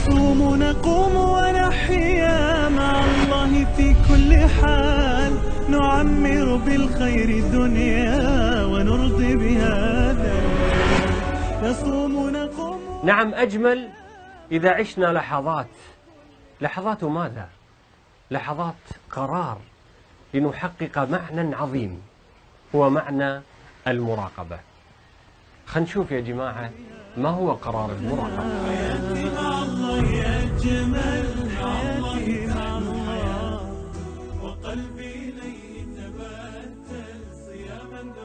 نصوم نقوم ونحيا مع الله في كل حال، نعمر بالخير الدنيا ونرضي بهذا. نصوم نقوم. نعم، أجمل إذا عشنا لحظات ماذا؟ لحظات قرار لنحقق معنى عظيم، هو معنى المراقبة. خلينا نشوف يا جماعة ما هو قرار المراقبة.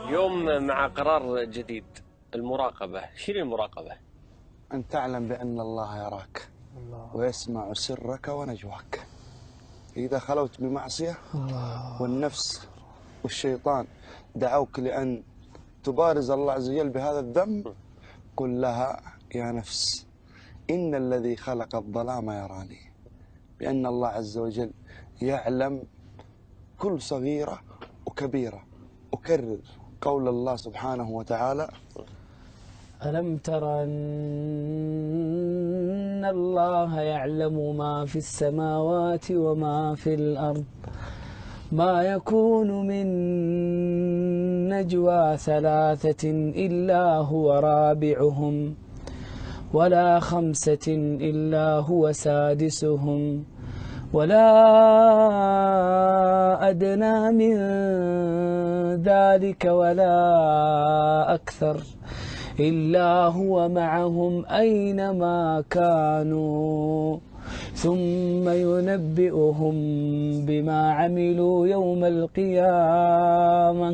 اليوم مع قرار جديد، المراقبة. شنو المراقبة؟ أن تعلم بأن الله يراك ويسمع سرك ونجواك. إذا خلوت بمعصية والنفس والشيطان دعوك لأن تبارز الله عز وجل بهذا الذنب، قل لها يا نفس إن الذي خلق الظلام يراني، بأن الله عز وجل يعلم كل صغيرة وكبيرة. أكرر قول الله سبحانه وتعالى: ألم تر أن الله يعلم ما في السماوات وما في الأرض، ما يكون من نجوى ثلاثة إلا هو رابعهم، ولا خمسة إلا هو سادسهم، ولا أدنى من ذلك ولا أكثر إلا هو معهم أينما كانوا ثم ينبئهم بما عملوا يوم القيامة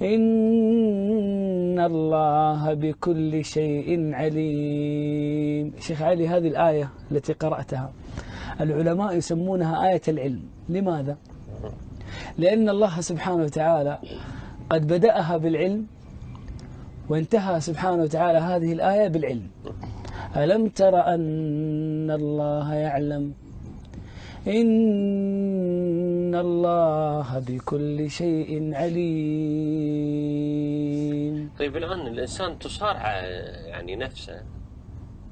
إن الله بكل شيء عليم. شيخ علي، هذه الآية التي قرأتها العلماء يسمونها آية العلم. لماذا؟ لأن الله سبحانه وتعالى قد بدأها بالعلم وانتهى سبحانه وتعالى هذه الآية بالعلم. ألم تر أن الله يعلم إن الله بكل شيء عليم. طيب الآن الإنسان تصارع يعني نفسه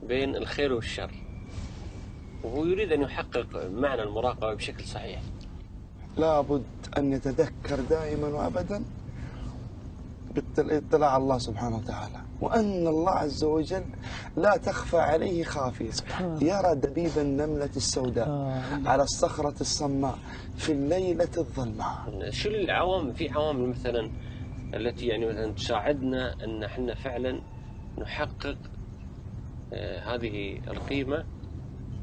بين الخير والشر، وهو يريد أن يحقق معنى المراقبة بشكل صحيح. لابد أن يتذكر دائما وأبدا باطلاع الله سبحانه وتعالى، وأن الله عز وجل لا تخفى عليه خافية. يرى دبيب النملة السوداء على الصخرة الصماء في الليلة الظلماء. شو العوامل؟ في عوامل مثلا التي يعني مثلا تساعدنا أن احنا فعلا نحقق هذه القيمة.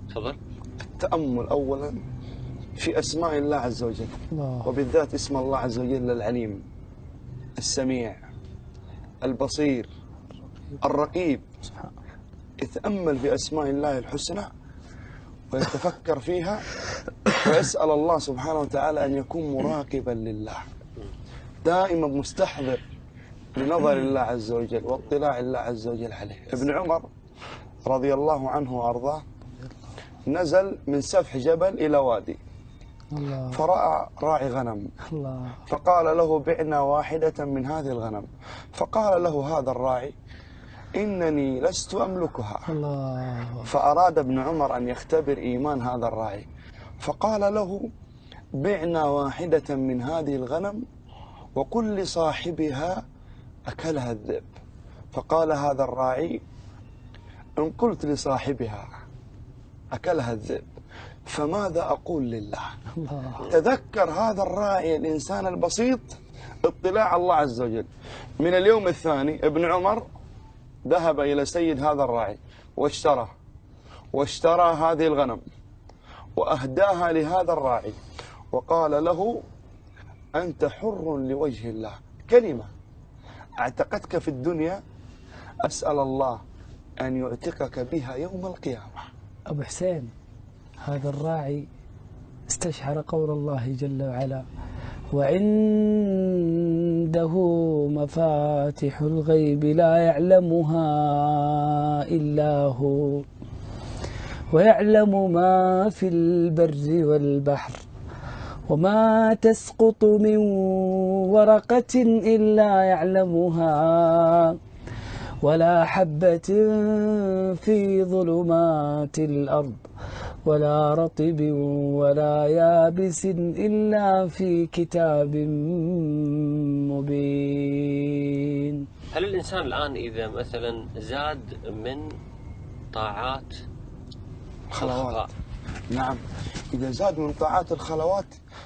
تفضل. التأمل أولا في أسماء الله عز وجل، وبالذات اسم الله عز وجل العليم، السميع، البصير، الرقيب. يتأمل في أسماء الله الحسنى ويتفكر فيها ويسأل الله سبحانه وتعالى أن يكون مراقبا لله، دائما مستحضر لنظر الله عز وجل واطلاع الله عز وجل عليه. ابن عمر رضي الله عنه وأرضاه نزل من سفح جبل إلى وادي، فرأى راعي غنم، فقال له: بعنا واحدة من هذه الغنم. فقال له هذا الراعي: إنني لست أملكها. فأراد ابن عمر أن يختبر إيمان هذا الراعي، فقال له: بعنا واحدة من هذه الغنم وقل لصاحبها أكلها الذئب. فقال هذا الراعي: إن قلت لصاحبها أكلها الذئب فماذا أقول لله؟ تذكر هذا الراعي الإنسان البسيط اطلاع الله عز وجل. من اليوم الثاني ابن عمر ذهب إلى سيد هذا الراعي واشترى هذه الغنم وأهداها لهذا الراعي، وقال له: أنت حر لوجه الله. كلمة اعتقدك في الدنيا أسأل الله أن يعتقك بها يوم القيامة. أبو حسين، هذا الراعي استشعر قول الله جل وعلا: وعنده مفاتح الغيب لا يعلمها إلا هو ويعلم ما في البر والبحر وما تسقط من ورقة إلا يعلمها ولا حبة في ظلمات الأرض ولا رطب ولا يابس إلا في كتاب مبين. هل الإنسان الآن إذا مثلا زاد من طاعات خلوات، نعم، إذا زاد من طاعات الخلوات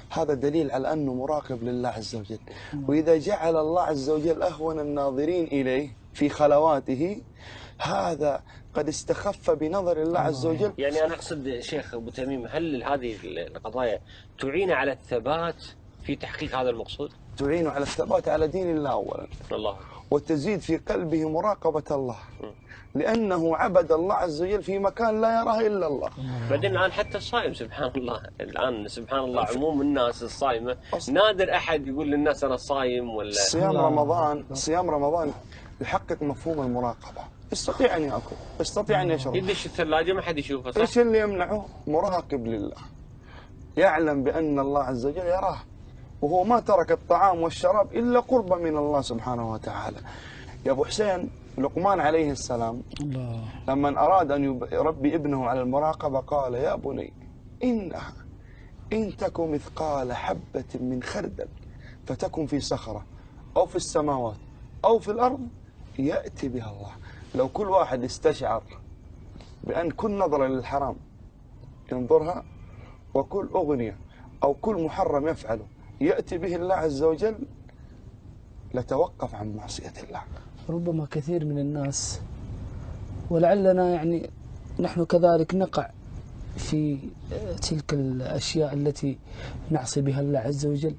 هذا دليل على أنه مراقب لله عز وجل. وإذا جعل الله عز وجل أهون الناظرين إليه في خلواته هذا قد استخف بنظر الله عز وجل. يعني أنا أقصد شيخ أبو تميم، هل هذه القضايا تعين على الثبات في تحقيق هذا المقصود؟ تعين على الثبات على دين الله أولا، الله، وتزيد في قلبه مراقبة الله، لأنه عبد الله عز وجل في مكان لا يراه إلا الله. بعدين الآن حتى الصائم سبحان الله، الآن سبحان الله عموم الناس الصائمة نادر أحد يقول للناس أنا صايم ولا. صيام رمضان يحقق مفهوم المراقبة، يستطيع أن يأكل، يستطيع أن يشرب، يدش الثلاجة ما حد يشوفه، صح؟ إيش اللي يمنعه؟ مراقب لله، يعلم بأن الله عز وجل يراه، وهو ما ترك الطعام والشراب إلا قربا من الله سبحانه وتعالى. يا أبو حسين، لقمان عليه السلام لما أراد أن يربي ابنه على المراقبة قال: يا بني إنها إن تك مثقال حبة من خردل فتكن في صخرة أو في السماوات أو في الأرض يأتي بها الله. لو كل واحد استشعر بأن كل نظرة للحرام ينظرها، وكل أغنية أو كل محرم يفعله يأتي به الله عز وجل، لتوقف عن معصية الله. ربما كثير من الناس، ولعلنا يعني نحن كذلك نقع في تلك الأشياء التي نعصي بها الله عز وجل،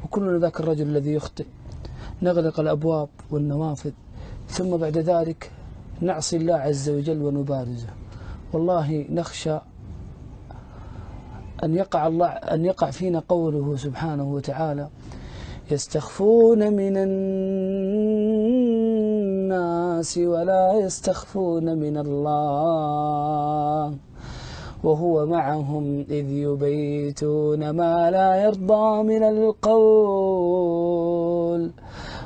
وكلنا ذاك الرجل الذي يخطئ، نغلق الأبواب والنوافذ ثم بعد ذلك نعصي الله عز وجل ونبارزه. والله نخشى أن يقع فينا قوله سبحانه وتعالى: يستخفون من الناس ولا يستخفون من الله وهو معهم إذ يبيتون ما لا يرضى من القول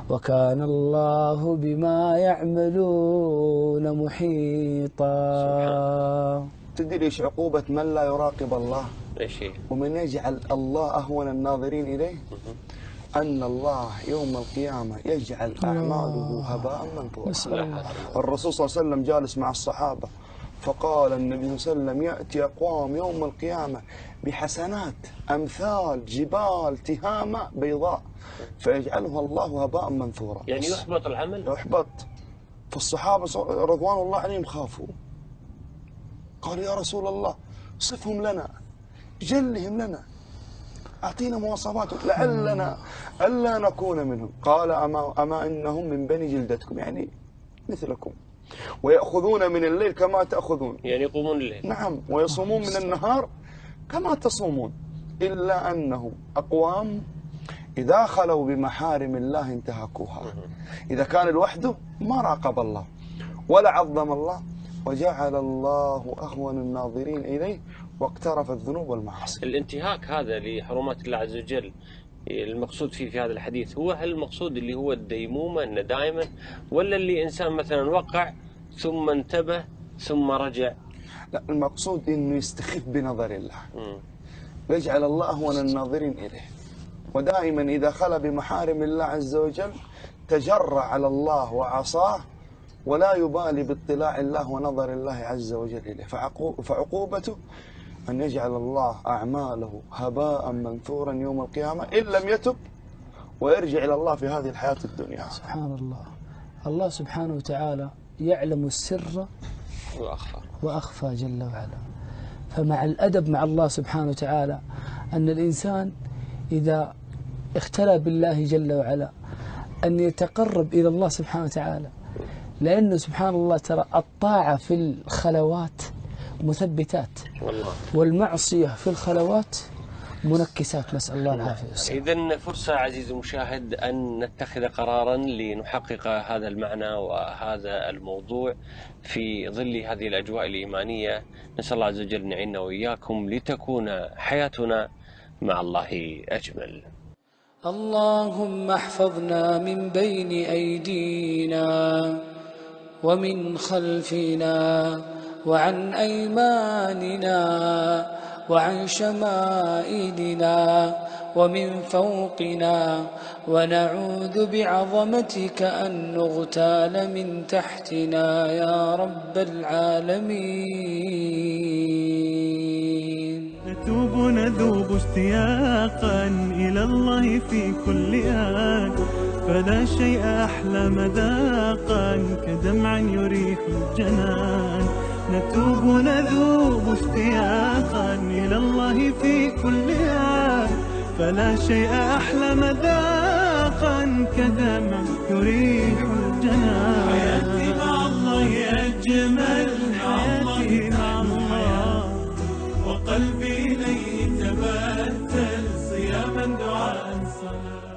وكان الله بما يعملون محيطا. تدري ايش عقوبة من لا يراقب الله؟ ايش هي؟ ومن يجعل الله أهون الناظرين إليه؟ أن الله يوم القيامة يجعل أعماله هباء منثورا. الرسول صلى الله عليه وسلم جالس مع الصحابة فقال النبي صلى الله عليه وسلم: يأتي أقوام يوم القيامة بحسنات أمثال جبال تهامة بيضاء فيجعلها الله هباء منثورا. يعني يحبط العمل؟ يحبط. فالصحابة رضوان الله عليهم خافوا، قالوا: يا رسول الله صفهم لنا، جلهم لنا، أعطينا مواصفاتهم لعلنا ألا نكون منهم. قال: أما إنهم من بني جلدتكم، يعني مثلكم، ويأخذون من الليل كما تأخذون، يعني يقومون الليل، نعم، ويصومون من النهار كما تصومون، إلا أنهم أقوام إذا خلوا بمحارم الله انتهكوها. إذا كان لوحده ما راقب الله ولا عظم الله، وجعل الله أهون الناظرين إليه واقترف الذنوب والمعاصي. الانتهاك هذا لحرمات الله عز وجل المقصود فيه في هذا الحديث هو هل المقصود اللي هو الديمومة إنه دائما، ولا اللي إنسان مثلا وقع ثم انتبه ثم رجع؟ لا، المقصود إنه يستخف بنظر الله، يجعل الله أهون الناظرين إليه، ودائما إذا خلى بمحارم الله عز وجل تجرع على الله وعصاه ولا يبالي باطلاع الله ونظر الله عز وجل إليه. فعقوبته أن يجعل الله أعماله هباء منثورا يوم القيامة إن لم يتب ويرجع إلى الله في هذه الحياة الدنيا. سبحان الله. الله سبحانه وتعالى يعلم السر وأخفى جل وعلا. فمع الأدب مع الله سبحانه وتعالى أن الإنسان إذا اختلى بالله جل وعلا أن يتقرب إلى الله سبحانه وتعالى، لأنه سبحان الله ترى الطاعة في الخلوات مثبتات والمعصية في الخلوات منكسات، نسأل الله العافية والسلامة. إذن فرصة عزيزي المشاهد أن نتخذ قرارا لنحقق هذا المعنى وهذا الموضوع في ظل هذه الأجواء الإيمانية. نسأل الله عز وجل أن يعيننا وإياكم لتكون حياتنا مع الله أجمل. اللهم احفظنا من بين أيدينا ومن خلفنا وعن أيماننا وعن شمائلنا ومن فوقنا، ونعوذ بعظمتك أن نغتال من تحتنا يا رب العالمين. نتوب نذوب اشتياقا إلى الله في كل آن، فلا شيء أحلى مذاقا كدمع يريح الجنان. نتوب نذوب اشتياقا إلى الله في كل آن، فلا شيء أحلى مذاقا كدمع يريح الجنان. حياتي مع الله أجمل، حياتي مع الله، وقلبي إليه تبتل صياما دعاء صلاة.